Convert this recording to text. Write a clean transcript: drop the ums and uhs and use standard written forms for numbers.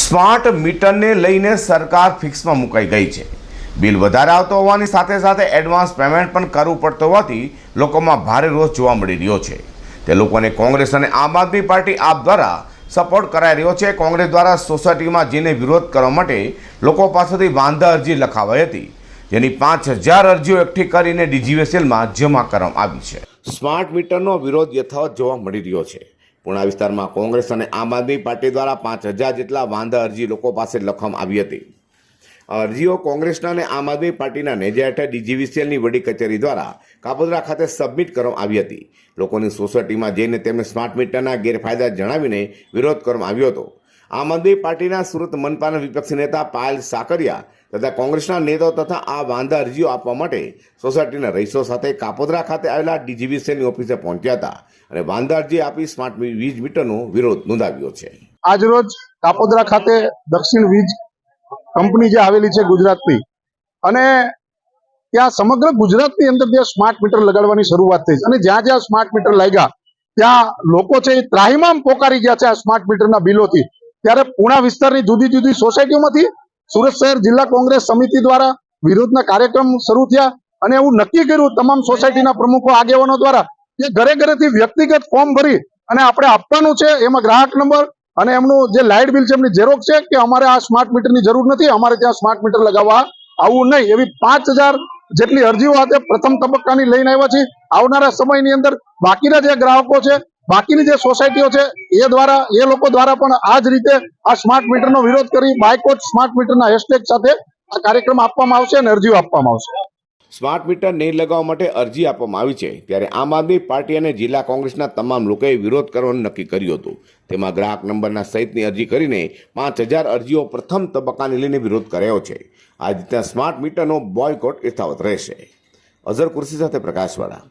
Smart મીટરને લઈને સરકાર ફિક્સમાં મુકાઈ ગઈ છે. બિલ વધારે આવતો હોવાની સાથે સાથે એડવાન્સ પેમેન્ટ પણ કરવું પડતું હોવાથી લોકોમાં ભારે રોષ જોવા મળી રહ્યો છે. તે લોકોને કોંગ્રેસ અને આમ આદમી પાર્ટી આપ દ્વારા સપોર્ટ કરાઈ રહ્યો છે. કોંગ્રેસ દ્વારા સોસાયટીમાં જઈને વિરોધ કરવા માટે લોકો પાસેથી વાંધા અરજી લખાવાઈ હતી, જેની 5000 અરજીઓ એકઠી કરીને ડીજીવીસીએલમાં જમા કરવામાં આવી છે. સ્માર્ટ મીટરનો વિરોધ યથાવત જોવા મળી રહ્યો છે. પૂર્ણા વિસ્તારમાં કોંગ્રેસ અને આમ આદમી પાર્ટી દ્વારા 5000 જેટલા વાંધા અરજી લોકો પાસે લખવામાં આવી હતી. અરજીઓ કોંગ્રેસના અને આમ આદમી પાર્ટીના નેજા હેઠળ ડીજીવીસીએલની વડી કચેરી દ્વારા કાપોદ્રા ખાતે સબમિટ કરવામાં આવી હતી. લોકોની સોસાયટીમાં જઈને તેમને સ્માર્ટ મીટરના ગેરફાયદા જણાવીને વિરોધ કરવામાં આવ્યો હતો. આમ આદમી પાર્ટીના સુરત મનપાના વિપક્ષી નેતા પાયલ સાકરિયા તથા કોંગ્રેસના નેતાઓ તથા આ વાંધા અરજીઓ આપવા માટે સોસાયટીના રહીશો સાથે કાપોદ્રા ખાતે આવેલા ડીજીવીસીએલની ઓફિસે પહોંચ્યા હતા અને વાંધા અરજી આપી સ્માર્ટ વીજ મીટરનો વિરોધ નોંધાવ્યો છે. આજરોજ કાપોદ્રા ખાતે દક્ષિણ વીજ કંપની જે આવેલી છે ગુજરાતની, અને ત્યાં સમગ્ર ગુજરાતની અંદર જે સ્માર્ટ મીટર લગાડવાની શરૂઆત થઈ અને જ્યાં જ્યાં સ્માર્ટ મીટર લાગ્યા ત્યાં લોકો છે એ ત્રાહિમામ પોકારી ગયા છે આ સ્માર્ટ મીટરના બિલોથી. ત્યારે પૂર્ણા વિસ્તારની જુદી જુદી સોસાયટીઓમાંથી સુરત શહેર જિલ્લા કોંગ્રેસ સમિતિ દ્વારા વિરોધના કાર્યક્રમ શરૂ થયા અને એવું નક્કી કર્યું તમામ સોસાયટીના પ્રમુખો આગેવાનો દ્વારા કે ઘરે ઘરેથી વ્યક્તિગત ફોર્મ ભરી અને આપણે આપવાનું છે. એમાં ગ્રાહક નંબર અને એમનું જે લાઇટ બિલ છે એમની ઝેરોક્ષ છે કે અમારે આ સ્માર્ટ મીટરની જરૂર નથી, અમારે ત્યાં સ્માર્ટ મીટર લગાવવા આવવું નહીં. એવી 5000 જેટલી અરજીઓ આજે પ્રથમ તબક્કાની લઈને આવ્યા છે. આવનારા સમયની અંદર બાકીના જે ગ્રાહકો છે, બાકીની જે સોસાયટીઓ છે એ લોકો દ્વારા પણ આ જ રીતે આ સ્માર્ટ મીટરનો વિરોધ કરી બાયકોટ સ્માર્ટ મીટરના હેશટેગ સાથે આ કાર્યક્રમ આપવામાં આવશે અને અરજીઓ આપવામાં આવશે. સ્માર્ટ મીટર નહીં લગાવવા માટે અરજી આપવામાં આવી છે, ત્યારે આમ આદમી પાર્ટી અને જિલ્લા કોંગ્રેસના તમામ લોકોએ વિરોધ કરવાનું નક્કી કર્યું હતું. તેમાં ગ્રાહક નંબરના સહિતની અરજી કરીને 5000 અરજીઓ પ્રથમ તબક્કાને લઈને વિરોધ કર્યો છે. આ રીતના સ્માર્ટ મીટરનો બોયકોટ યથાવત રહેશે. અઝર કુર્સી સાથે પ્રકાશવાળા,